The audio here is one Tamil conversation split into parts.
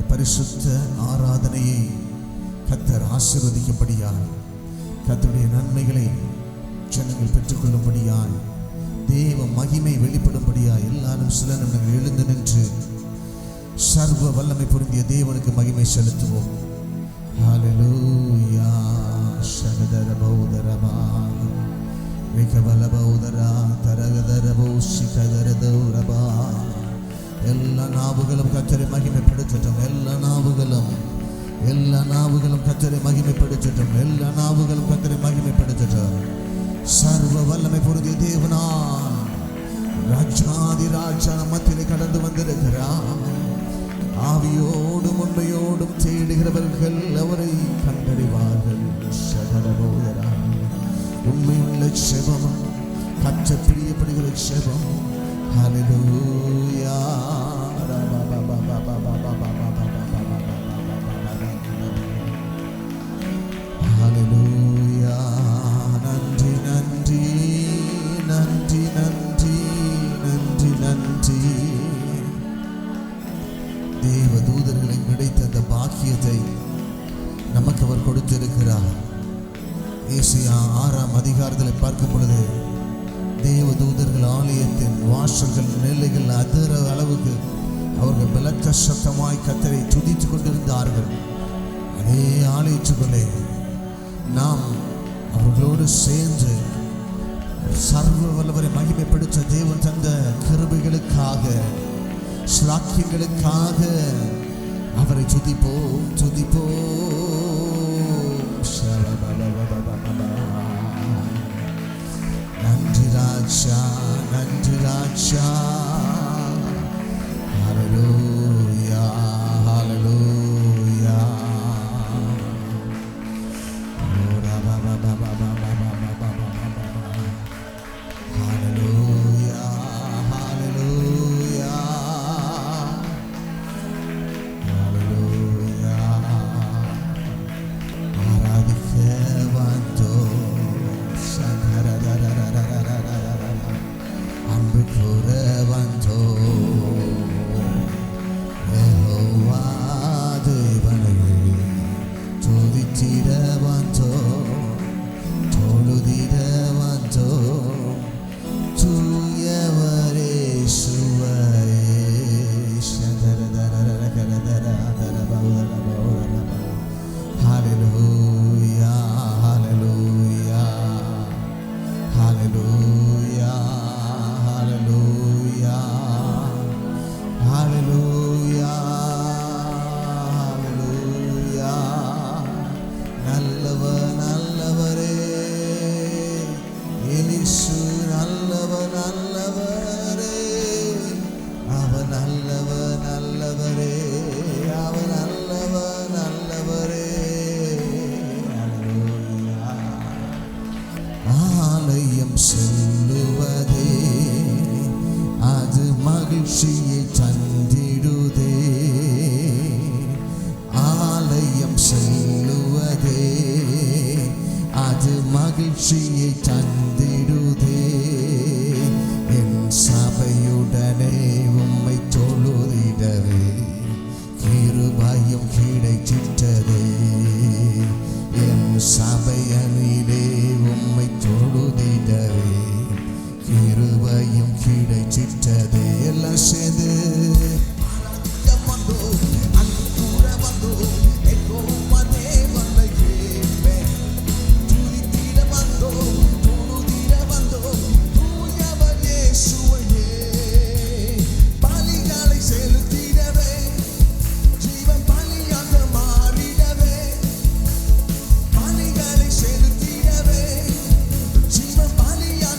பரிசுத்த ஆராதனையை கர்த்தர் ஆசீர்வதிக்கும்படியாய், கர்த்தருடைய நன்மைகளை ஜனங்கள் பெற்றுக்கொள்ளும்படியாய், தேவ மகிமை வெளிப்படும்படியாய் எல்லாரும் சில நிமிடங்கள் எழுந்து நின்று சர்வ வல்லமை பொருந்திய தேவனுக்கு மகிமை செலுத்துவோம். ஹல்லேலூயா. ஷகதர பௌதரமா விகவல பௌதரா தரகதர பௌஷிகதர தௌரபா. எல்லா நாவுகளும் கர்த்தரை மகிமைப்படுத்தட்டும். எல்லா நாவுகளும் கர்த்தரை மகிமைப்படுத்தட்டும். எல்லா நாவுகளும் கர்த்தரை மகிமைப்படுத்தட்டும். சர்வ வல்லமை பொருந்திய தேவனா ராஜாதி ராஜா மத்தியிலே கடந்து வந்திருக்கிறார். ஆவியோடும் உண்மையோடும் தேடுகிறவர்கள் அவரை கண்டறிவார்கள். உண்மையுள்ள செபம், கர்த்தர் பிரியப்படுகிற செபம். ஹல்லேலூயா. ஹல்லேலூயா. நன்றி நன்றி நன்றி நன்றி நன்றி நன்றி. தேவ தூதர்களை கிடைத்த அந்த பாக்கியத்தை நமக்கு அவர் கொடுத்திருக்கிறார். ஏசாயா 6ஆம் அதிகாரத்தில் பார்க்கும் பொழுது தேவ தூதர்கள் ஆலயத்தின் வாசல்கள் நிலைகள் அதிர அளவுக்கு அவர்கள் பலத்த சத்தமாய் கர்த்தரை துதித்துக் கொண்டிருந்தார்கள். அதே ஆலயத்துக்குள்ளே நாம் அவர்களோடு சேர்ந்து சர்வ வல்லவரை மகிமைப்படுத்த தேவன் தந்த கிருபைகளுக்காக, ஸ்லாக்கியங்களுக்காக அவரை துதிப்போம் துதிப்போம். நன்றி ராஜா, நன்றி ராஜா. ஹல்லேலூயா, ஹல்லேலூயா. ஹல்லேலூயா, ஹல்லேலூயா, ஹல்லேலூயா. ஆராதிக்க வந்தோம், அன்பு கூற வந்தோம். யெகோவா தேவனை துதித்திட வந்தோம், தொழுதிட வந்தோம். தூயவரே சுவரே ஹல்லேலூயா, ஹல்லேலூயா, ஹல்லேலூயா, ஹல்லேலூயா, ஹல்லேலூயா, ஹல்லேலூயா. நல்லவர் நல்லவரே, இயேசு நல்லவர் நல்லவரே, அவர் நல்லவர் நல்லவரே, அவர் நல்லவர் நல்லவரே. ஆலயம் செல்லுவதே அது மகிழ்ச்சியை தந்திடுதே. ஆலயம் செல்லுவதே அது மகிழ்ச்சியை தந்திடுதே. என் சபையுடனே உம்மை தொழுதிடவே கிருபையும் கிடைத்திட்டதே. என் சபையனிலே உம்மை தொழுதிடவே கிருபையும் கிடைத்திட்டதே. எல்லாம் சேர்ந்து ஜீவன் பலியாக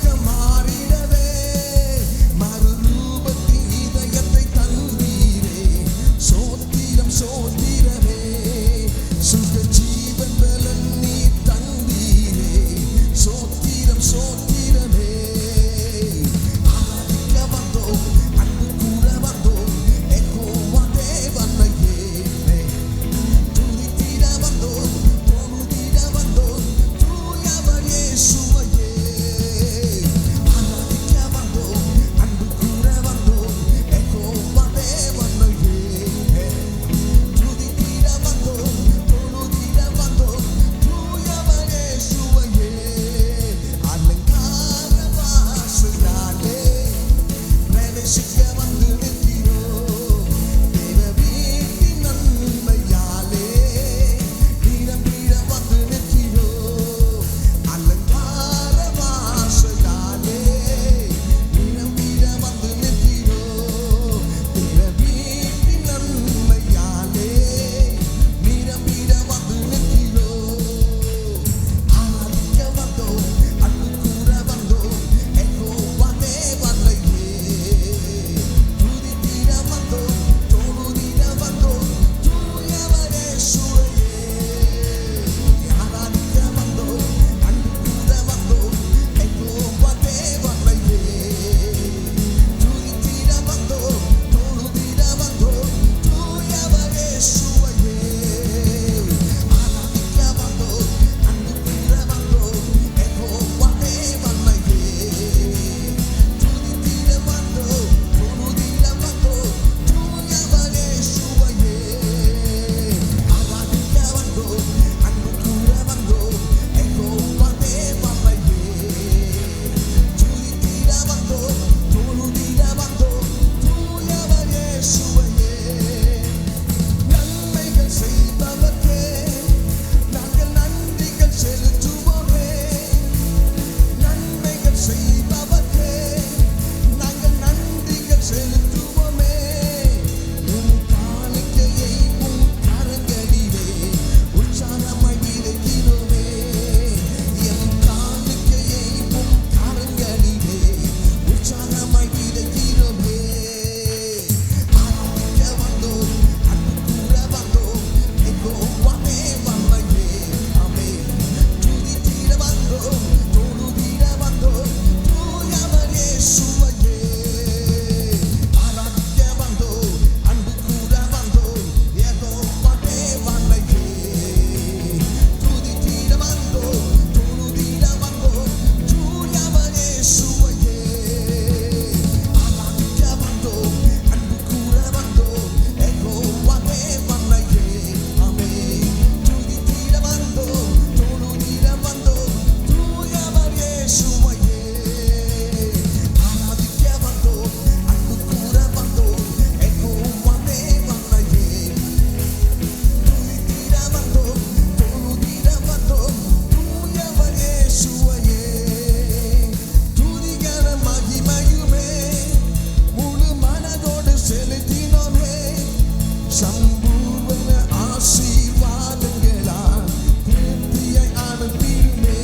ஆசீர்வாதங்களால் திருப்தியை அனுப்பிடுமே.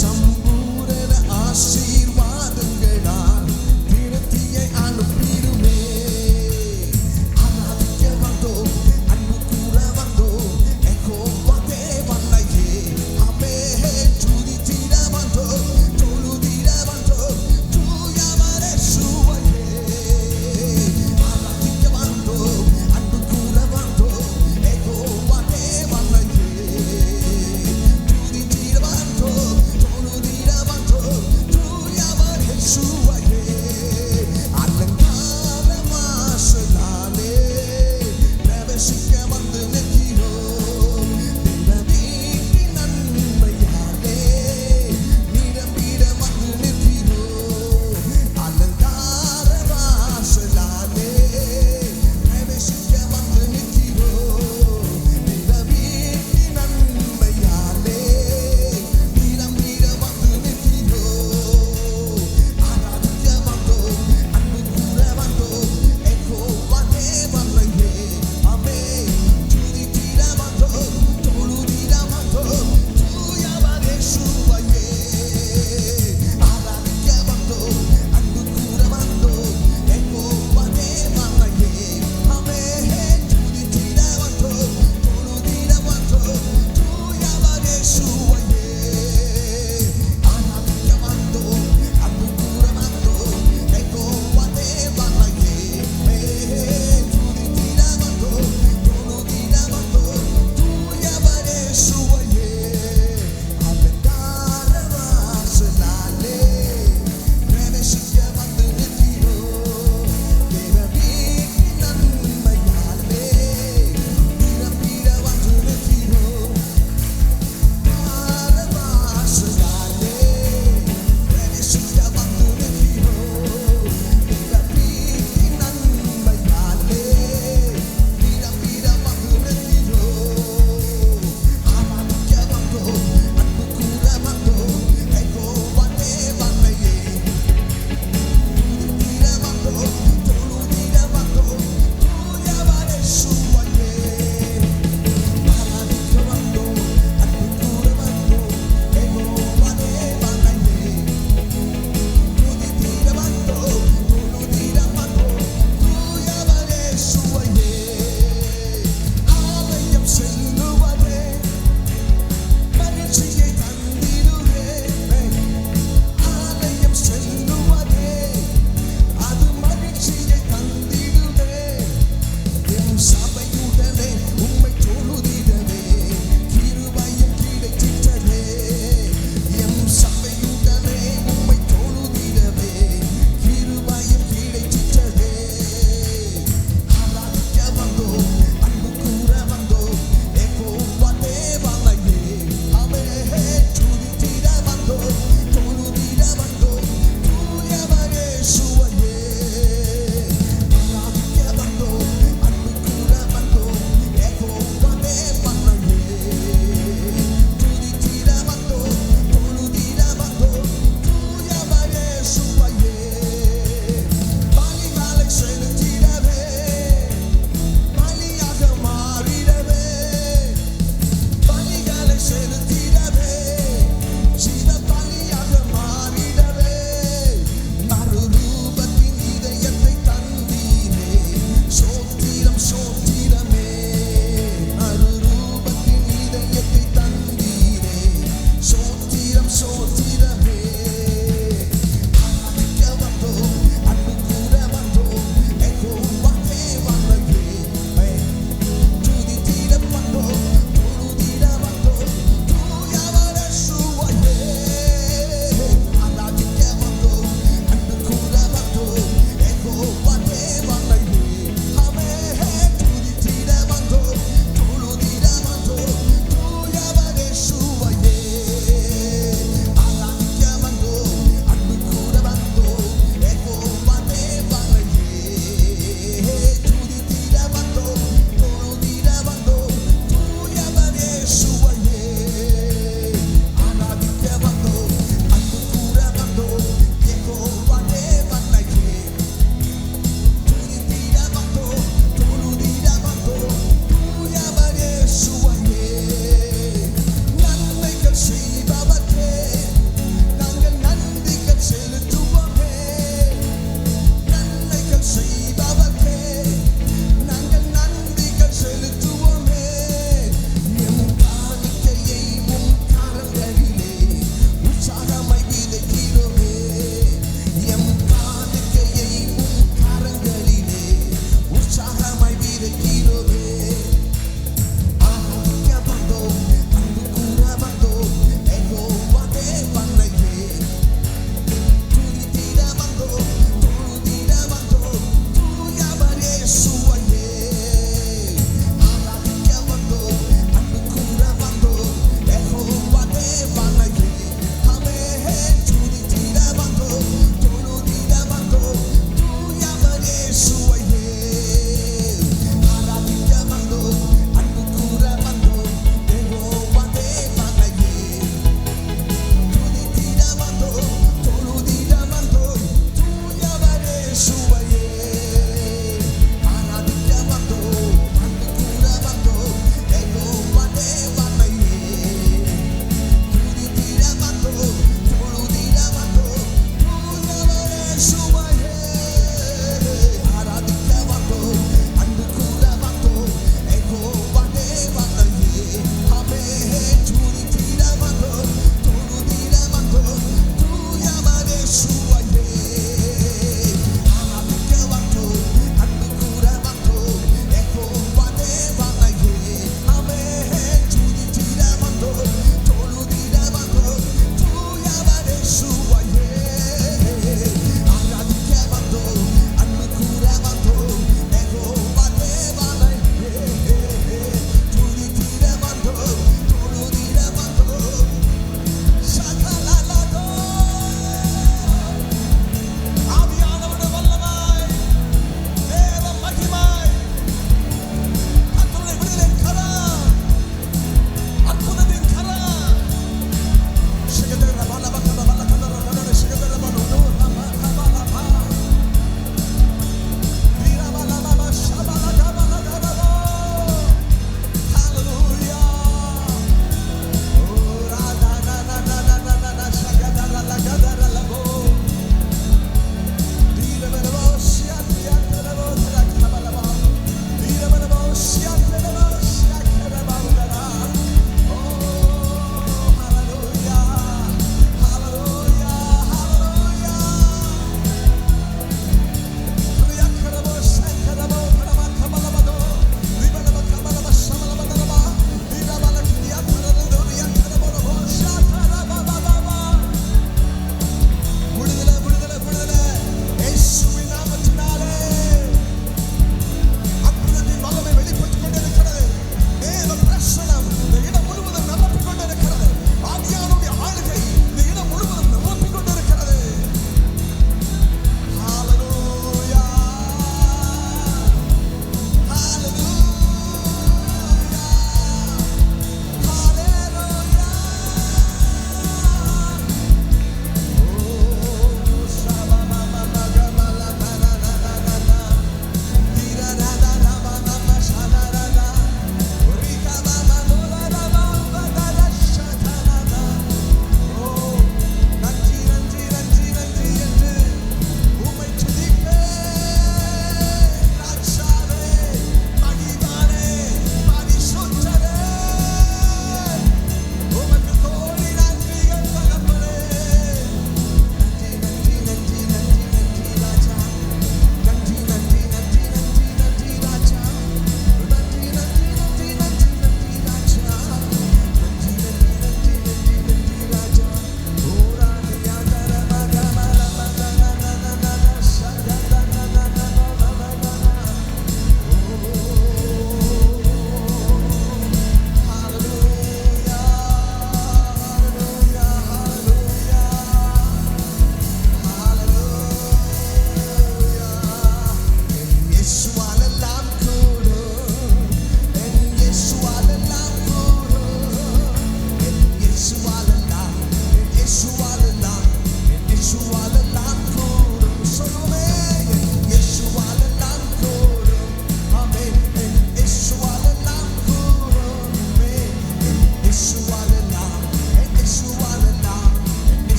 சம்பூரண ஆசீர்வாதங்களால் திருப்தியை அனுப்பிடுமே. ஆராதிக்க வந்தோம், அன்பு கூற வந்தோம், யெகோவா தேவனையே. ஆமே, துதித்திட வந்தோம், தொழுதிட வந்தோம், தூயவர் இயேசுவையே. ஆராதிக்க வந்தோம், அன்பு கூற வந்தோம், யெகோவா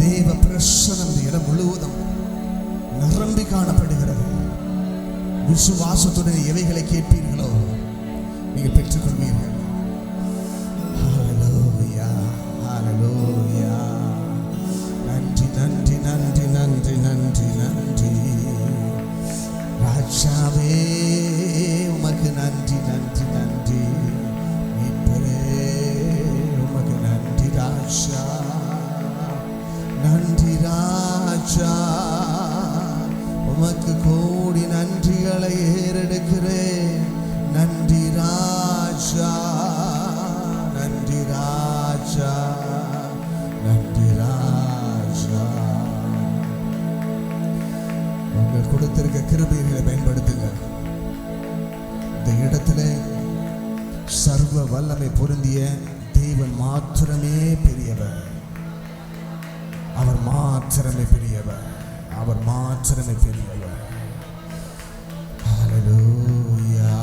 தேவ பிரசன்னம் இந்த இடம் முழுவதும் நிரம்பி காணப்படுகிறது. விசுவாசத்துடன் எவைகளை கேட்பீர்களோ நீங்கள் பெற்றுக்கொள்வீர்கள். ஹல்லேலூயா, ஹல்லேலூயா. நன்றி நன்றி நன்றி நன்றி நன்றி நன்றி ராஜாவே, உமக்கு நன்றி நன்றி நன்றி. மீட்பரே, உமக்கு நன்றி ராஜா, நன்றி ராஜா. உமக்கு கோடி நன்றிகளை ஏறெடுக்கிறேன். நன்றி ராஜா, நன்றி ராஜா, நன்றி ராஜா. உங்கள் கொடுத்திருக்க கிருபைகளை பயன்படுத்துங்க. இந்த இடத்துல சர்வ வல்லமை பொருந்திய தேவன் மாத்திரமே பெரியவர். அவர் மாத்திரமே பெரியவர். அவர் மாத்திரமே பெரியவர். ஹல்லேலூயா,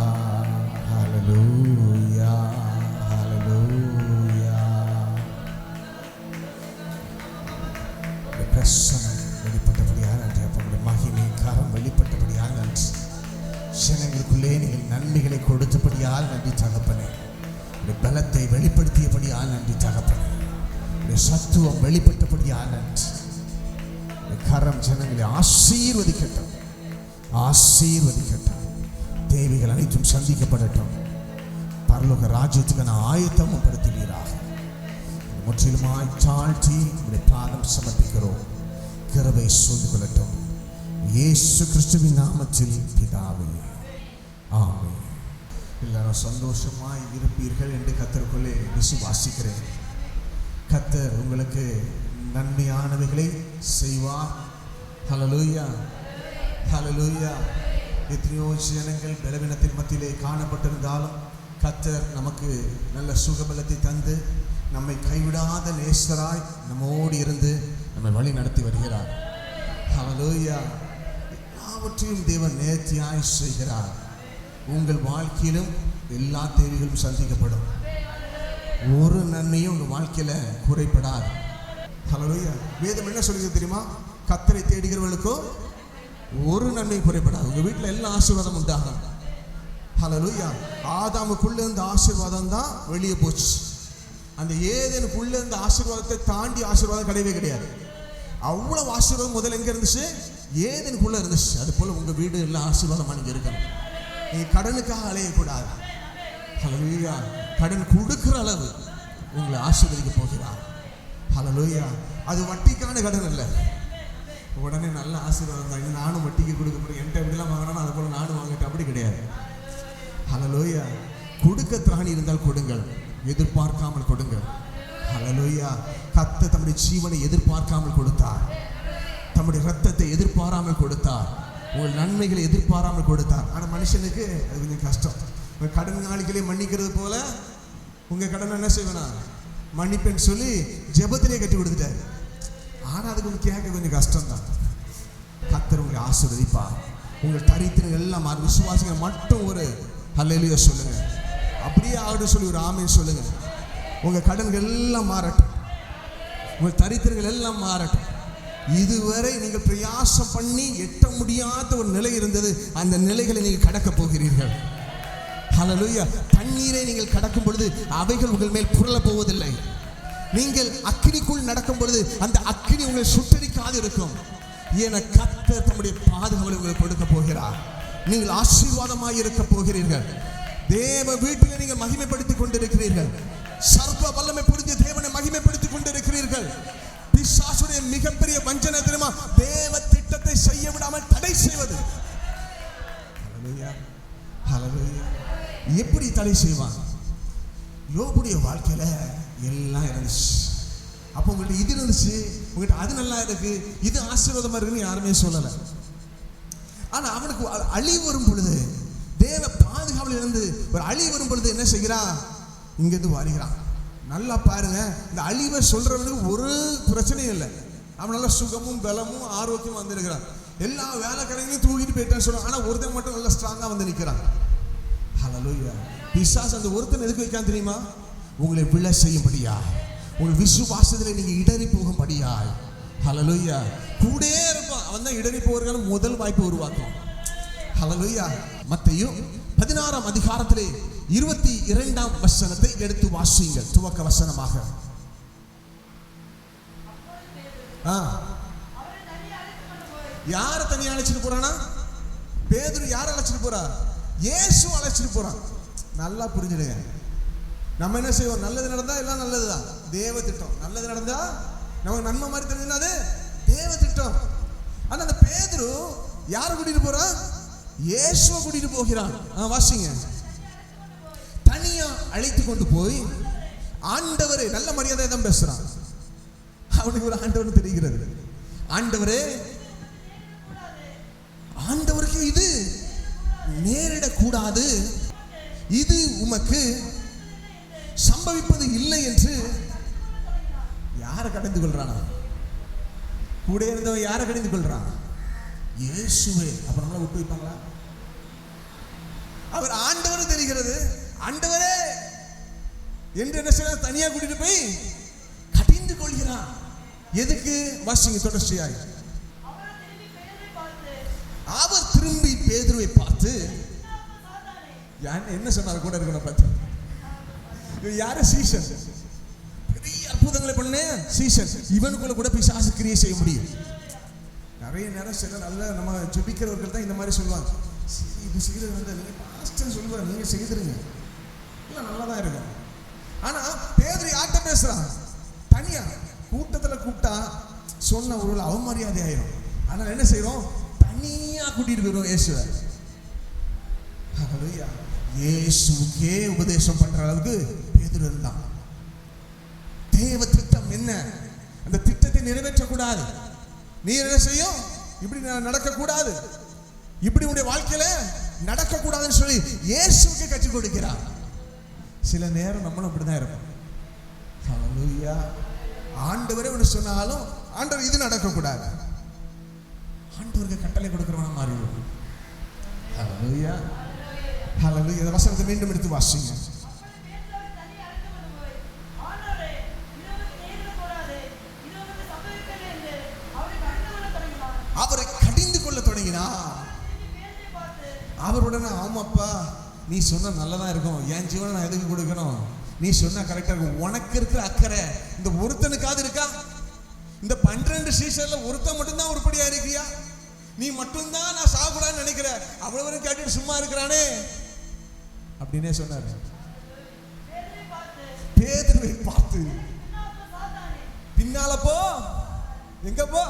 ஹல்லேலூயா, ஹல்லேலூயா. பிரசன்னம் வெளிப்பட்டபடியாக நன்றி. அப்போ மகிமை கரம் வெளிப்பட்டபடியாக நன்றி. ஜனங்களுக்குள்ளே நீங்கள் நன்மைகளை கொடுத்தபடியால் நன்றி தகப்பனே. பலத்தை வெளிப்படுத்தியபடியால் நன்றி தகப்பனே. சத்துவம் வெளிப்பட்டபடியால் நன்றி. கரம் ஜனங்களை ஆசீர்வதிக்கட்டும், ஆசீர்வதிக்கட்டும். தேவைகள் அனைத்தும் சந்திக்கப்படட்டும். பரலோக ராஜ்யத்துக்கான ஆயத்தமும் படுத்துவீராக. முற்றிலுமாய் தாழ்த்தி உடைய பாதம் சமர்ப்பிக்கிறோம். கிருபை சூழ்ந்து கொள்ளட்டும். இயேசு கிறிஸ்துவின் நாமத்தில் பிதாவே, ஆமென். எல்லாரும் சந்தோஷமாய் இருப்பீர்கள் என்று கர்த்தருக்குள்ளே விசுவாசிக்கிறேன். கர்த்தர் உங்களுக்கு நன்மையானவைகளை செய்வார். ஹல்லேலூயா, ஹல்லேலூயா. எத்தனையோ ஜனங்கள் பலவீனத்தின் மத்தியிலே காணப்பட்டிருந்தாலும் கர்த்தர் நமக்கு நல்ல சுகபலத்தை தந்து நம்மை கைவிடாத நேசராய் நம்மோடு இருந்து நம்மை வழி நடத்தி வருகிறார். ஹல்லேலூயா. எல்லாவற்றையும் தேவன் நேர்த்தியாய் செய்கிறார். உங்கள் வாழ்க்கையிலும் எல்லா தேவைகளும் சந்திக்கப்படும். ஒரு நன்மையும் உங்கள் வாழ்க்கையில் குறைபடாது. ஹல்லேலூயா. வேதம் என்ன சொல்லுகிறது தெரியுமா? கர்த்தரை தேடுகிறவர்களுக்கோ ஒரு நன்மையும் குறைபடாது. உங்கள் வீட்டில் எல்லா ஆசீர்வாதம் உண்டாகும். ஹல்லேலூயா. ஆதாமுக்குள்ள இருந்த ஆசீர்வாதம் தான் வெளியே போச்சு. அந்த ஏதேனுக்குள்ள இருந்த ஆசீர்வாதத்தை தாண்டி ஆசீர்வாதம் கிடையவே கிடையாது. அவ்வளவு ஆசீர்வாதம் முதல்ல எங்கே இருந்துச்சு? ஏதேனுக்குள்ள இருந்துச்சு. அது போல் உங்கள் வீடு எல்லாம் ஆசீர்வாதமாக நீங்கள் இருக்கணும். நீங்கள் கடனுக்காக அலையக்கூடாது. ஹல்லேலூயா. கடன் கொடுக்குற அளவு உங்களை ஆசீர்வதிக்க போகிறார். ஹல்லேலூயா. அது வட்டிக்கான கடன் இல்லை. உடனே நல்ல ஆசீர்வாதம் தான். இன்னும் நானும் வட்டிக்கு கொடுக்க போகிறேன், என்கிட்ட எப்படிலாம் வாங்கினா அது போல் நானும் வாங்கிட்டேன், அப்படி கிடையாது. ஹல்லேலூயா. கொடுக்க திராணி இருந்தால் கொடுங்கள், எதிர்பார்க்காமல் கொடுங்கள். ஹல்லேலூயா. கர்த்தர் தம்முடைய ஜீவனை எதிர்பார்க்காமல் கொடுத்தார். தம்முடைய ரத்தத்தை எதிர்பாராமல் கொடுத்தார். உங்கள் நன்மைகளை எதிர்பாராமல் கொடுத்தார். ஆனால் மனுஷனுக்கு அது கொஞ்சம் கஷ்டம். உங்கள் கடன் நாளிகளே மன்னிக்கிறது போல உங்கள் கடனை என்ன செய்வேனா மன்னிப்பேன்னு சொல்லி ஜெபத்திலே கட்டி கொடுத்துட்டாரு. ஆனால் அதுக்கு கொஞ்சம் கேட்க கொஞ்சம் கஷ்டம்தான். கர்த்தர் உங்களை ஆசீர்வதிப்பார். உங்கள் தரித்திரங்கள் எல்லாம் விசுவாசிங்க மட்டும் ஒரு ஹல்லேலூயா சொல்லுங்க. அப்படியே ஆடு சொல்லி ஒரு ஆமென் சொல்லுங்க. உங்கள் கடன்கள் எல்லாம் மாறட்டும். உங்கள் தரித்திரங்கள் எல்லாம் மாறட்டும். இதுவரை நீங்கள் பிரயாசம் பண்ணி எட்ட முடியாத ஒரு நிலை இருந்தது. அந்த நிலைகளை நீங்கள் கடக்க போகிறீர்கள். ஹல்லேலூயா. தண்ணீரை நீங்கள் கடக்கும் பொழுது அவைகள் உங்கள் மேல் புரள போவதில்லை. நீங்கள் அக்கினிக்குள் நடக்கும் பொழுது அந்த அக்கினி உங்களை சுட்டரிக்காது இருக்கும். என கர்த்தர் தம்முடைய பாதுகாவலை உங்களுக்கு கொடுக்க போகிறார். நீங்கள் ஆசீர்வாதமாய் இருக்க போகிறீர்கள். தேவ வீட்டில் நீங்கள் மகிமைப்படுத்திக் கொண்டிருக்கிறீர்கள். சர்வ வல்லமை புரிஞ்ச தேவனை மகிமைப்படுத்திக் கொண்டிருக்கிறீர்கள். பிசாசுடைய மிகப்பெரிய வஞ்சனை தெரியுமா? தேவ திட்டத்தை செய்ய விடாமல் தடை செய்வது. ஹல்லேலூயா, ஹல்லேலூயா. எப்படி தடை செய்வான்? யோபுடைய வாழ்க்கையில எல்லாம் இருந்துச்சு. அப்போ உங்கள்கிட்ட இது இருந்துச்சு, உங்கள்கிட்ட அது நல்லா இருக்கு, இது ஆசீர்வாதமா இருக்குன்னு யாருமே சொல்லலை. ஆனா அவனுக்கு அழிவு வரும் பொழுது, தேவ பாதுகாவலில் இருந்து ஒரு அழிவு வரும் பொழுது என்ன செய்கிறான்? இங்கிருந்து வருகிறான். நல்லா பாருங்க, இந்த அழிவை சொல்றவனுக்கு ஒரு பிரச்சனையும் இல்லை. அவன் நல்ல சுகமும் பலமும் ஆரோக்கியமும் வந்திருக்கிறான். எல்லா வேலைக்காரங்களையும் தூக்கிட்டு போயிட்டான்னு சொல்றான். ஆனா ஒருத்தன் மட்டும் நல்லா ஸ்ட்ராங்கா வந்து நிற்கிறான். ஹல்லேலூயா. பிசாசு அந்த ஒருத்தன் எதுக்கு வைக்கான் தெரியுமா? உங்களை விழ செய்யும்படியா, உங்கள் விசுவாசத்தில் நீங்க இடறி போகும்படியாய். ஹல்லேலூயா. கூடவே இருப்பான். அவன் தான் இடறி போவதற்கான முதல் வாய்ப்பு உருவாக்கும். ஹல்லேலூயா. மத்தேயு 16ஆம் அதிகாரத்திலே 22ஆம் வசனத்தை எடுத்து வாசியுங்கள், துவக்க வசனமாக. யார தனியா அழைச்சிட்டு போறானா? பேதுரு யார அழைச்சிட்டு போறா? இயேசு அழைச்சிட்டு போறான். நல்லா புரிஞ்சுடுங்க. நம்ம என்ன செய்வோம்? நல்லது நடந்தா எல்லாம் நல்லதுதான், தேவ திட்டம். நல்லது நடந்தா நமக்கு நன்மை மாதிரி தெரிஞ்சதுன்னா அது தேவ திட்டம். ஆனா அந்த பேதுரு யார கூட்டிட்டு போறான்? இயேசுவை கூட்டிட்டு போகிறான். வாசிங்க. தனியா அழைத்து கொண்டு போய் ஆண்டவரே, நல்ல மரியாதை தான் பேசுறான். அவனுக்கு ஒரு ஆண்டவர் தெரிகிறது. ஆண்டவரே, ஆண்டவருக்கு இது நேரிடக்கூடாது, இது உமக்கு சம்பவிப்பது இல்லை என்று யாரை கடிந்து கொள்றானா? கூட இருந்தவன் யாரை கடிந்து கொள்றான்? இயேசுவே. அப்புறம் நம்மள விட்டு வைப்பாங்களா? அவர் ஆண்டவர் தெரிகிறது. ஆண்டவரே என்று என்ன செய்ய தனியா கூட்டிட்டு போய் கடிந்து கொள்கிறான். எதுக்கு? வாசிங்க தொடர்ச்சியாய். அவர் திரும்பி பேதுருவை பார்த்து என்ன சொன்னார்? கூட இருக்கணும் பார்த்து, யாரு? சீசன். பெரிய அற்புதங்களை பண்ண சீசன். இவனுக்குள்ள கூட பிசாசு கிரியை செய்ய முடியும். நிறைய நேரம் சில நல்ல நம்ம ஜெபிக்கிறவர்கள் தான் இந்த மாதிரி சொல்லுவாங்க. இது செய்யறது வந்து நீங்க பாஸ்டர் சொல்லுவாங்க, நீங்க செய்திருங்க, எல்லாம் நல்லா தான் இருக்கும். ஆனா பேதுரு யார்கிட்ட பேசுறான்? தனியா. கூட்டத்துல கூப்பிட்டா சொன்ன ஒரு அவமரியாதை ஆயிரும். ஆனா என்ன செய்யறோம்? தனியா கூட்டிட்டு போயிடும் இயேசுவை. ஹல்லேலூயா. இயேசுக்கே உபதேசம் பண்ற அளவுக்கு பேதுரு இருந்தான். தேவ திட்டம் என்ன? அந்த திட்டத்தை நிறைவேற்றக்கூடாது. நீ என்ன செய்யும்? இப்படி நடக்கக்கூடாது, இப்படி உடைய வாழ்க்கையில நடக்கக்கூடாதுன்னு சொல்லி இயேசுக்கு கற்றுக் கொடுக்கிறார். சில நேரம் நம்மளும் அப்படிதான் இருக்கும். ஹல்லேலூயா. ஆண்டவரே ஒன்று சொன்னாலும் ஆண்டவர் இது நடக்கக்கூடாது, ஆண்டவருக்கு கட்டளை கொடுக்கிறவன மாறி. ஹல்லேலூயா. ஹல்லேலூயா. இந்த வசனத்தை மீண்டும் எடுத்து வாசிங்க. அவரை கடிந்து கொள்ள தொடங்கினார். அவருடனே, ஆமாப்பா நீ சொன்ன நல்லதா இருக்கும், என் ஜீவனை நான் எதுக்கு கொடுக்கணும்? நீ சொன்னா கரெக்டா இருக்கும். உனக்கு இருக்கிற அக்கறை இந்த ஒருத்தனுக்காவது இருக்கா? இந்த 12 சீசன்ல ஒருத்தன் மட்டும்தான் உருப்படியா இருக்கியா? நீ மட்டும்தான் நான் சாப்பிடான்னு நினைக்கிற, அவ்வளவு கேட்டு சும்மா இருக்கிறானே அப்படின்னே சொன்னார். பேதுருவை பார்த்து, பின்னால போ. எங்க போ?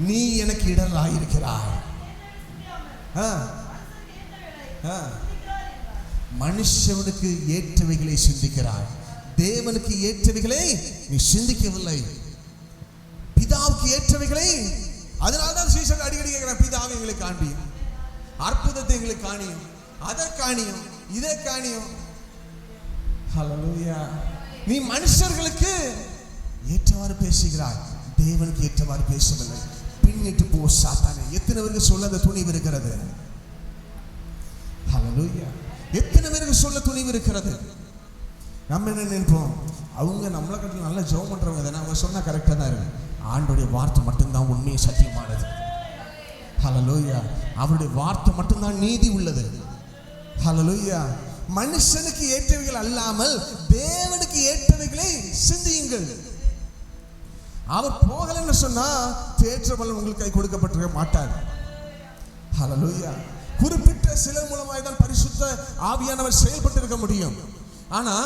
நீ எனக்கு இடலாயிருக்கிறாய். மனுஷனுக்கு ஏற்றவைகளை சிந்திக்கிறாய், தேவனுக்கு ஏற்றவைகளை நீ சிந்திக்கவில்லை. பிதாவுக்கு ஏற்றவைகளை, அதனால்தான் சீசன் அடிக்கடி கேட்கிறான், பிதாவை எங்களுக்கு காண்பியும், அற்புதத்தை எங்களுக்கு காணியும், அதை காணியும், இதை காணியும். ஹல்லேலூயா. நீ மனுஷர்களுக்கு ஏற்றவாறு பேசுகிறாய், தேவனுக்கு ஏற்றவாறு பேசவில்லை. பின்னிட்டு போ சாத்தானே. எத்தனை பேருக்கு சொல்ல அந்த துணிவு இருக்கிறது? ஹல்லேலூயா. எத்தனை பேருக்கு சொல்ல துணிவு இருக்கிறது? நம்ம என்ன நினைப்போம்? அவங்க நம்மளை கட்டில நல்லா ஜெபம் பண்றவங்க தானே, அவங்க சொன்னா கரெக்டா தான் இருக்கு. ஆண்டவருடைய வார்த்தை மட்டும்தான் உண்மையை சத்தியமானது. ஹல்லேலூயா. அவருடைய வார்த்தை மட்டும்தான் நீதி உள்ளது. ஹல்லேலூயா. மனுஷனுக்கு ஏற்றவைகள் அல்லாமல் தேவனுக்கு ஏற்றவைகளை சிந்தியுங்கள். அவர் போகலன்னு சொன்னா தேற்ற பலன் உங்களுக்கு கை கொடுக்கப்பட்டிருக்க மாட்டார். ஹல்லேலூயா. குறிப்பிட்ட சிலர் மூலமாக தான் பரிசுத்த ஆவியானவர் செயல்பட்டு இருக்க முடியும். ஆனா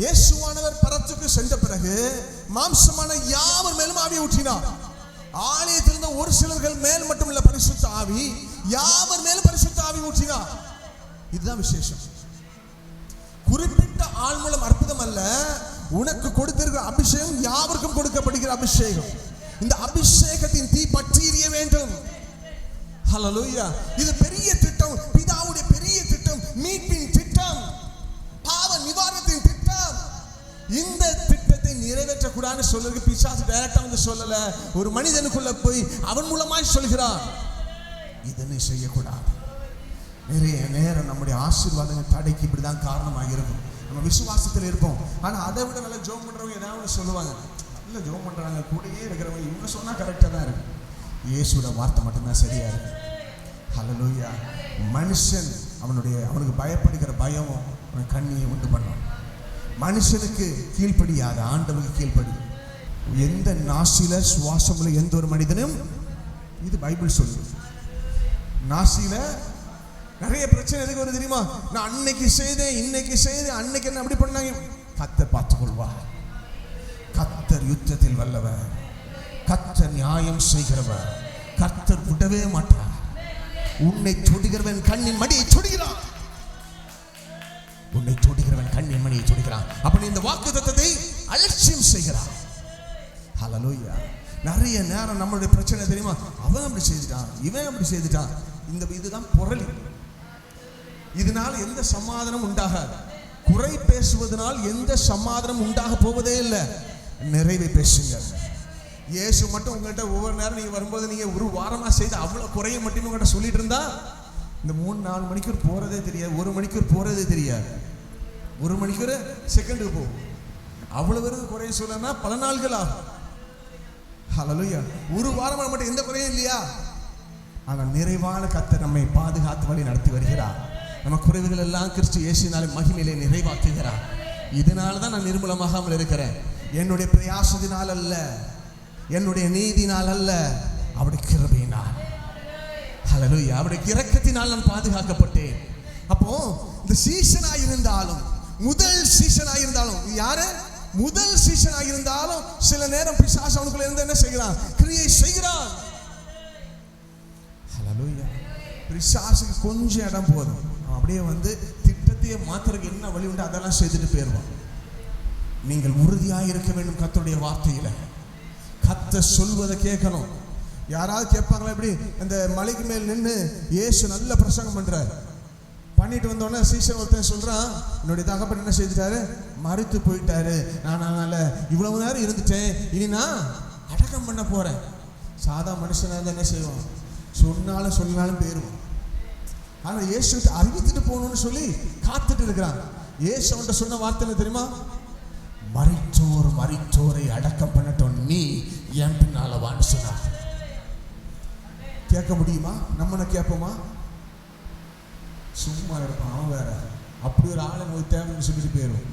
இயேசுவானவர் பரத்துக்கு சென்ற பிறகு மாம்சமான யாவர் மேலும் ஆவியை ஊற்றினார். ஆலயத்தில் இருந்த ஒரு சிலர்கள் மேல் மட்டும் இல்ல, பரிசுத்த ஆவி யாவர் மேலும் பரிசுத்த ஆவி ஊற்றினார். இதுதான் விசேஷம். குறிப்பிட்ட ஆள் மூலம் அற்புதம் அல்ல, உனக்கு கொடுத்திருக்கிற அபிஷேகம் யாவருக்கும் கொடுக்கப்படுகிற அபிஷேகம். இந்த அபிஷேகத்தின் தீ பற்றி எரிய வேண்டும். ஹல்லேலூயா. இது பெரிய திட்டம், பிதாவுடைய பெரிய திட்டம், மீட்பின் திட்டம், பாவ நிவாரணத்தின் திட்டம். இந்த திட்டத்தை நிறைவேற்றக்கூடாதுன்னு சொல்றது பிசாசு டைரக்டா வந்து சொல்லல, ஒரு மனிதனுக்குள்ள போய் அவன் மூலமாய் சொல்கிறான், இதனை செய்யக்கூடாது, நிறைய நேரம் நம்முடைய ஆசீர்வாதங்கள் தடைக்கு இப்படிதான் காரணமாக இருக்கும். நம்ம விசுவாசத்தில் இருப்போம், ஆனா அதை விட நல்லா ஜோம் பண்றவங்க ஏதாவது சொல்லுவாங்க, நல்ல ஜோம் பண்றாங்க, கூடயே இருக்கிறவங்க இவங்க சொன்னா கரெக்டா தான் இருக்கு. இயேசுவோட வார்த்தை மட்டும்தான் சரியா இருக்கு. ஹல்லேலூயா. மனுஷன் அவனுக்கு பயப்படுகிற பயமும் அவன் கண்ணியை உண்டு பண்ணும். மனுஷனுக்கு கீழ்ப்படியாத ஆண்டவனுக்கு கீழ்ப்படி. எந்த நாசில சுவாசமுள்ள எந்த ஒரு மனிதனும், இது பைபிள் சொல்லுது, நாசில நிறைய பிரச்சனை எதுக்கு வருது தெரியுமா? நான் அன்னைக்கு செய்தேன், இன்னைக்கு செய்தேன், அன்னைக்கு என்ன அப்படி பண்ணாங்க. கர்த்தர் பார்த்துக் கொள்வார். கர்த்தர் யுத்தத்தில் வல்லவர், கர்த்தர் நியாயம் செய்கிறவர், கர்த்தர் விடவே மாட்டார். உன்னை தொடுகிறவன் கண்ணின் மடியை தொடுகிறான். உன்னை தொடுகிறவன் கண்ணின் மணியை தொடுகிறான். அப்ப நீ இந்த வாக்குத்தத்தத்தை அலட்சியம் செய்கிறான். ஹல்லேலூயா. நிறைய நேரம் நம்மளுடைய பிரச்சனை தெரியுமா? அவன் அப்படி செய்துட்டான், இவன் அப்படி செய்துட்டான். இதுதான் பொருள். இதனால் எந்த சமாதானம் உண்டாகாது. குறை பேசுவதனால் எந்த சமாதானம் உண்டாக போவதே இல்லை. நிறைவை பேசுங்க. இயேசு மட்டும் உங்கள்கிட்ட ஒவ்வொரு நேரம் நீங்க வரும்போது நீங்க ஒரு வாரமா செய்து அவ்வளவு குறைய மட்டும் உங்கள்கிட்ட சொல்லிட்டு இருந்தா இந்த 3-4 மணிக்கூர் போறதே தெரியாது, 1 மணிக்கூர் போறதே தெரியாது. 1 மணிக்கூர் செகண்டுக்கு போகும். அவ்வளவு பேருக்கு குறைய சொல்லனா பல நாள்கள் ஆகும். ஹல்லேலூயா. ஒரு வாரமா மட்டும் எந்த குறையும் இல்லையா? ஆனா நிறைவான கர்த்தர் நம்மை பாதுகாத்து வழி நடத்தி வருகிறார். நம்ம குறைவுகள் எல்லாம் கிறிஸ்து இயேசுவினாலே மகிமையிலே நிறைவாக்குகிறார். இதனாலதான் நான் நிர்மூலமாகாமல் இருக்கிறேன். என்னுடைய பிரயாசத்தினால் அல்ல, என்னுடைய நீதினால் அல்ல, அவருடைய கிருபையினால். ஹல்லேலூயா. அவருடைய இரக்கத்தினால் நான் பாதுகாக்கப்பட்டேன். அப்போ இந்த சீசனா இருந்தாலும், முதல் சீசனா இருந்தாலும், யாரு முதல் சீசனா இருந்தாலும் சில நேரம் பிசாசு அவனுக்குள்ள இருந்து என்ன செய்கிறான்? கிரியை செய்கிறான். ஹல்லேலூயா. பிசாசுக்கு கொஞ்சம் இடம் போதும், அப்படியே வந்து திட்டத்தையே மாத்துறதுக்கு என்ன வழி உண்டு அதெல்லாம் செய்துட்டு போயிடுவான். நீங்கள் உறுதியாக இருக்க வேண்டும் கர்த்தருடைய வார்த்தையில. கர்த்தர் சொல்வதை கேட்கணும். யாராவது கேட்பாங்களா? எப்படி அந்த மலைக்கு மேல் நின்று இயேசு நல்ல பிரசங்கம் பண்றாரு, பண்ணிட்டு வந்தோடனே சீசன் ஒருத்தன் சொல்றான், என்னுடைய தகப்பன் என்ன செய்துட்டாரு? மறித்து போயிட்டாரு, நான் இவ்வளவு நேரம் இருந்துட்டேன், இனி நான் அடக்கம் பண்ண போறேன். சாதா மனுஷனா இருந்தா என்ன செய்வான்? சொன்னாலும் சொல்லனாலும் போயிருவான். ஆனா இயேசுக்கு அறிவித்துட்டு போகணும்னு சொல்லி காத்துட்டு இருக்கிறான். இயேசு அவன்கிட்ட சொன்ன வார்த்தை தெரியுமா? மரித்தோரை அடக்கம் பண்ணட்டும், நீ என் பின்னால வான்னு சொன்னார். கேட்க முடியுமா? நம்மனை கேட்போமா? சும்மா இருப்பான். அவன் வேற அப்படி ஒரு ஆளை நமக்கு தேவைன்னு சொல்லிட்டு போயிடும்.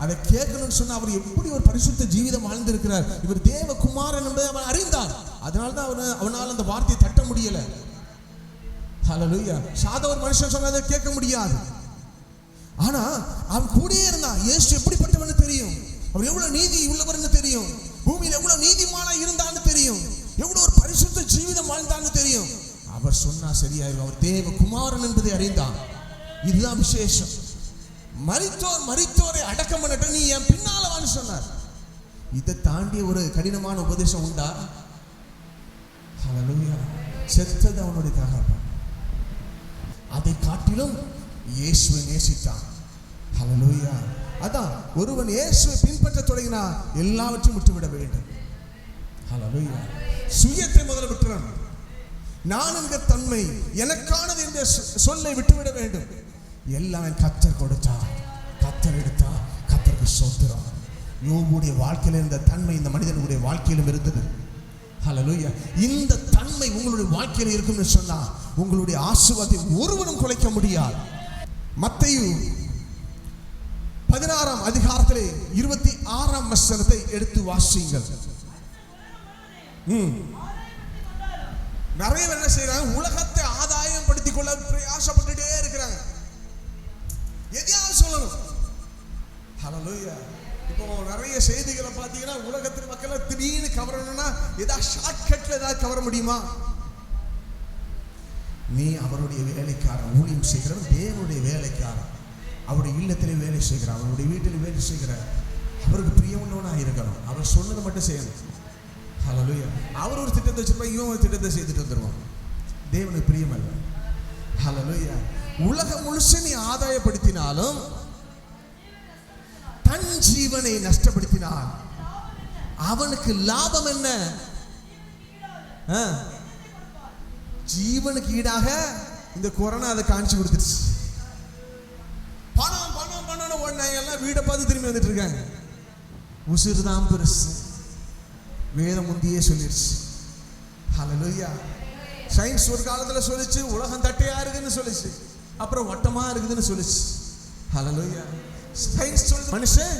அதை கேட்கணும்னு சொன்னா அவர் எப்படி ஒரு பரிசுத்த ஜீவிதம் வாழ்ந்திருக்கிறார், இவர் தேவகுமாரன் என்பதை அவன் அறிந்தான். அதனால்தான் அவனால் அந்த வார்த்தையை தட்ட முடியல. ஹல்லேலூயா. சாதா ஒரு மனுஷன் சொன்னதை கேட்க முடியாது. ஆனா அவன் கூடயே இருந்தான். இயேசு எப்படிப்பட்டவன்னு தெரியும், அவர் எவ்வளவு நீதி உள்ளவர்னு தெரியும், பூமியில் எவ்வளவு நீதிமானா இருந்தான்னு தெரியும், எவ்வளவு ஒரு பரிசுத்த ஜீவிதம் வாழ்ந்தான்னு தெரியும். அவர் சொன்னா சரியாயிரும். அவர் தேவகுமாரன் என்பதை அறிந்தான். இதுதான் விசேஷம். மரித்தோரை அடக்கம் பண்ணட்டும், நீ என் பின்னால வான்னு சொன்னார். இதை தாண்டிய ஒரு கடினமான உபதேசம் உண்டா? ஹல்லேலூயா. செத்தது அவனுடைய தகப்பன், அதை காட்டிலும் இயேசுவை நேசித்தான். ஹல்லேலூயா. அதான் ஒருவன் இயேசுவை பின்பற்ற தொடங்கினா எல்லாவற்றையும் விட்டுவிட வேண்டும். ஹல்லேலூயா. சுயத்தை முதல்ல விட்டுறணும். நான் என்கிற தன்மை, எனக்கானது என்ற சொல்லை விட்டுவிட வேண்டும். எல்லாம் கர்த்தர் கொடுத்தார், கர்த்தர் எடுத்தார், கர்த்தருக்கு ஸ்தோத்திரம். யோபுடைய வாழ்க்கையில இருந்த தன்மை இந்த மனிதனுடைய வாழ்க்கையிலும் இருந்தது. ஹல்லேலூயா. இந்த தன்மை உங்களுடைய வாழ்க்கையில் இருக்கும்னு சொன்னா உங்களுடைய ஆசீர்வாதத்தை ஒருவரும் குலைக்க முடியாது. மத்தேயு 16ஆம் அதிகாரத்திலே 26ஆம் வசனத்தை எடுத்து வாசியுங்கள். நிறைய என்ன செய்யறாங்க? உலகத்தை ஆதாயம் படுத்திக் கொள்ள பிரயாசப்பட்டுட்டே இருக்கிறாங்க. எதையாவது சொல்லணும். ஹல்லேலூயா. இப்போ நிறைய செய்திகளை பார்த்தீங்கன்னா உலகத்தில் மக்களை திடீர்னு கவரணும்னா ஏதாவது ஷார்ட்கட்ல ஏதாவது கவர முடியுமா? நீ அவருடைய வேலைக்காரன், ஊழியம் செய்கிறவன், தேவனுடைய வேலைக்காரன், அவருடைய இல்லத்திலே வேலை செய்கிறார், அவருடைய வீட்டில் வேலை செய்கிறார், அவருக்கு பிரியமுள்ளவனாக இருக்கணும், அவர் சொன்னதை மட்டும் செய்யணும். ஹல்லேலூயா. அவர் ஒரு திட்டத்தை வச்சிருப்பான், இவன் ஒரு திட்டத்தை செய்துட்டு வந்துடுவான். தேவனுக்கு பிரியம் அல்ல. ஹல்லேலூயா. உலகம் முழுசு நீ ஆதாயப்படுத்தினாலும் தன் ஜீவனை நஷ்டப்படுத்தினான் அவனுக்கு லாபம் என்ன? ஜீவனுக்கு ஈடாக இந்த கொரோனா அதை காமிச்சு கொடுத்துருச்சு. பணம் பணம் பணம்னு ஓடினாங்க, எல்லாம் வீடை பார்த்து திரும்பி வந்துட்டு இருக்காங்க. உசுறு தான் பெருசு, வேதம் முந்தியே சொல்லிருச்சு. ஹல்லேலூயா. சயின்ஸ் ஒரு காலத்துல சொல்லிச்சு உலகம் தட்டையா இருக்குன்னு சொல்லிச்சு, அப்புறம் வட்டமா இருக்குதுன்னு சொல்லிச்சு. ஹல்லேலூயா. சயின்ஸ் சொல்லுது மனுஷன்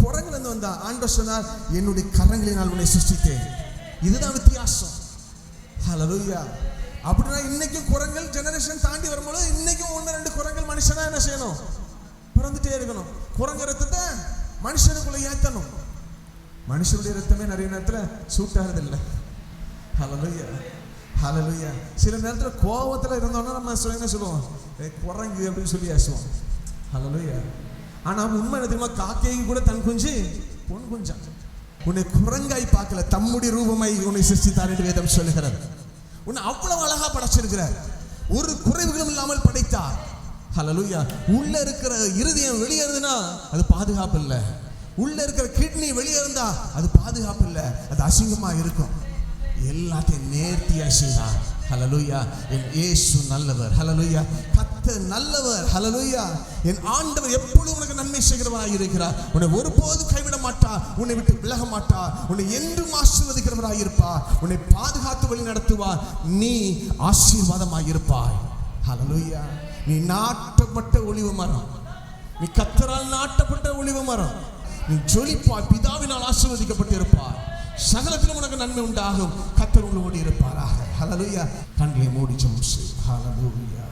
குரங்குல இருந்து வந்தா, ஆண்டவர் சொன்னார் என்னுடைய கரங்களினால் உன்னை சிருஷ்டித்தேன். இதுதான் வித்தியாசம். ஹல்லேலூயா. அப்படின்னா இன்னைக்கும் குரங்கள் ஜெனரேஷன் தாண்டி வரும்போது இன்னைக்கும் 1-2 குரங்கள் மனுஷனா என்ன செய்யணும், பிறந்துட்டே இருக்கணும். குரங்கு ரத்தத்தை மனுஷனுக்குள்ள ஏத்தணும். மனுஷனுடைய ரத்தமே நிறைய நேரத்துல சூட் ஆகுது இல்லை. ஹல்லேலூயா. ஹல்லேலூயா. சில நேரத்துல கோபத்துல இருந்தோம்னா நம்ம என்ன சொல்லுவோம், குரங்கு அப்படின்னு சொல்லி ஆசுவோம். ஹல்லேலூயா. ஆனா உண்மை என்ன தெரியுமா, காக்கைக்கு கூட தன் குஞ்சு பொன் குஞ்சா. உன்னை குரங்காய் பார்க்கல, தம்முடைய ரூபமாய் உன்னை சிருஷ்டித்தார் என்று வேதம் சொல்லுகிறது. உன்னை அவ்வளவு அழகா படைச்சிருக்கிறார், ஒரு குறைவுகளும் இல்லாமல் படைத்தார். ஹல்லேலூயா. உள்ள இருக்கிற இருதயம் வெளியே இருந்ததுன்னா அது பாதுகாப்பு இல்லை. உள்ள இருக்கிற கிட்னி வெளியே இருந்தா அது பாதுகாப்பு இல்லை, அது அசிங்கமா இருக்கும். எல்லாத்தையும் நேர்த்தியா செய்தார். ஹல்லேலூயா. என் இயேசு நல்லவர். ஹல்லேலூயா. கர்த்தர் நல்லவர். ஹல்லேலூயா. என் ஆண்டவர் எப்பொழுதும் உனக்கு நன்மை செய்கிறவராய் இருக்கிறார். உன்னை ஒருபோதும் கைவிட மாட்டார், உன்னை விட்டு விலக மாட்டார், உன்னை என்றும் ஆசீர்வதிக்கிறவராய் இருப்பார், உன்னை பாதுகாத்து வழி நடத்துவார், நீ ஆசீர்வாதமாய் இருப்பாய். ஹல்லேலூயா. நீ நாட்டப்பட்ட ஒலிவ மரம், நீ கர்த்தரால் நாட்டப்பட்ட ஒலிவ மரம், நீ ஜொலிப்பாய், பிதாவினால் ஆசீர்வதிக்கப்பட்டு இருப்பாய், சகலத்திலும் உனக்கு நன்மை உண்டாகும். கர்த்தர் உங்களோடு இருப்பாராக. ஹல்லேலூயா. கண்களை மூடி ஜெபம் செய். ஹல்லேலூயா.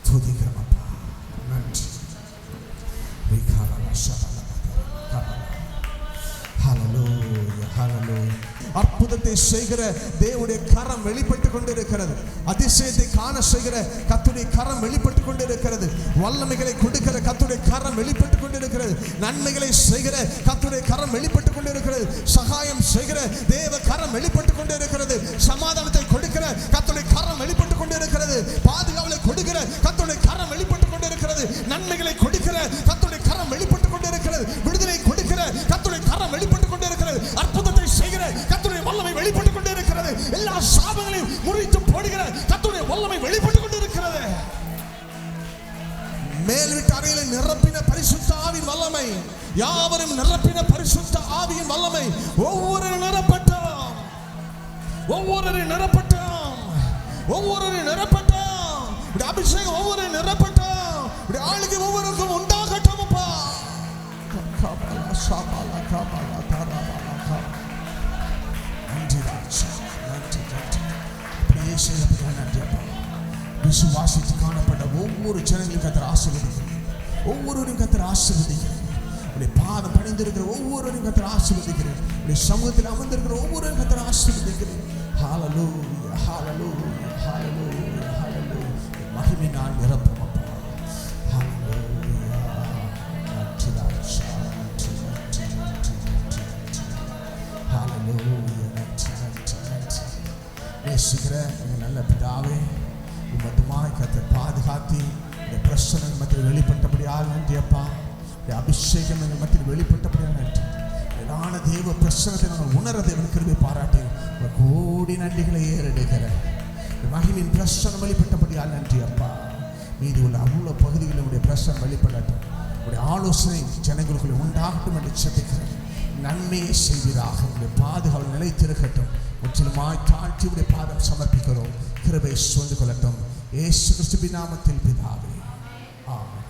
துதிக்கிறோம் அப்பா, நன்றி. ஹல்லேலூயா. ஹல்லேலூயா. அற்புதத்தை செய்கிற தேவனுடைய கரம் வெளிப்பட்டு கொண்டிருக்கிறது. அதிசயத்தை காண செய்கிற கர்த்தருடைய கரம் வெளிப்பட்டு கொண்டிருக்கிறது. வல்லமைகளை கொடுக்கிற கர்த்தருடைய கரம் வெளிப்பட்டு கொண்டிருக்கிறது. நன்மைகளை செய்கிற கர்த்தருடைய கரம் வெளிப்பட்டு கொண்டிருக்கிறது. சகாயம் செய்கிற தேவ கரம் வெளிப்பட்டு கொண்டிருக்கிறது. சமாதானத்தை கொடுக்கிற கர்த்தருடைய கரம் வெளிப்பட்டு கொண்டிருக்கிறது. பாதுகாவலை கொடுக்கிற கர்த்தருடைய கரம் வெளிப்பட்டு கொண்டிருக்கிறது. நன்மைகளை கொடுக்கிற கர்த்தருடைய கரம் வெளிப்பட்டு கொண்டிருக்கிறது. விடுதலை கொடுக்கிற கர்த்தருடைய கரம் வெளிப்பட்டு கொண்டிருக்கிறது. அற்புதத்தை செய்கிற கர்த்தருடைய வல்லமை வெளிப்பட்டு கொண்டிருக்கிறது. எல்லா சாபங்களையும் முறித்து போடுகிற கர்த்தருடைய வல்லமை வெளிப்பட்டு கொண்டிருக்கிறது. மேல் வீட்டு அறையில நிரப்பின பரிசுத்த ஆவியின் வல்லமை, யாவரும் நிரப்பின பரிசுத்த ஆவியின் வல்லமை ஒவ்வொருவரும் நிரப்பட்டோம், ஒவ்வொருவரும் நிரப்பட்டோம், ஒவ்வொருவரும் நிரப்பட்டோம். அபிஷேகம் ஒவ்வொருவரும் நிரப்பட்டோம். ஆளுக்கு ஒவ்வொருக்கும் உண்டாகட்டும் அப்பா. விசுவாசித்து காணப்பட்ட ஒவ்வொரு ஜனங்களையும் கர்த்தர் ஆசீர்வதிக்கிறார். ஒவ்வொருவரையும் கர்த்தர் ஆசீர்வதிக்கிறார். உடைய பாதம் பணிந்திருக்கிற ஒவ்வொருவரையும் கர்த்தர் ஆசீர்வதிக்கிறார். உடைய சமூகத்தில் அமர்ந்திருக்கிற ஒவ்வொருவரையும் கர்த்தர் ஆசீர்வதிக்கிறார். ஹல்லேலூயா. ஹல்லேலூயா. ஹல்லேலூயா. ஹல்லேலூயா. மகிமையினால் நிரப்பும் அப்பா. ஹல்லேலூயா. நன்றி ராஜா. ஹல்லேலூயா. நன்றி நன்றி நன்றி. நேசிக்கிற எங்கள் நல்ல பிதாவே, உம்மத்துமாய் கர்த்தர் பாதுகாத்தி இந்த பிரசன்னம் மத்தியில் வெளிப்பட்டபடியால் நன்றி அப்பா. இந்த அபிஷேகம் எங்கள் மத்தியில் வெளிப்பட்டபடியால் நன்றி. இதான தேவ பிரசனத்தை நாங்கள் உணர தேவன் கிருபை பாராட்டி கோடி நன்றிகளை ஏறெடுக்கிற மகிமையின் பிரசனம் வெளிப்பட்டபடியால் நன்றி அப்பா. மீதி உள்ள அவ்வளோ பகுதிகளில் உடைய பிரசனம் வெளிப்படட்டும். உடைய ஆலோசனை ஜனங்களுக்குள்ளே உண்டாகட்டும் என்று செபிக்கிறேன். நன்மையை செய்வீராக. உடைய பாதுகாவல் நிலைத்திருக்கட்டும். முற்றிலுமாய் தாழ்த்தி உடைய பாதம் சமர்ப்பிக்கிறோம். கிருபை சூழ்ந்து கொள்ளட்டும். இயேசு கிறிஸ்துவின் நாமத்தில் பிதாவே, ஆமென்.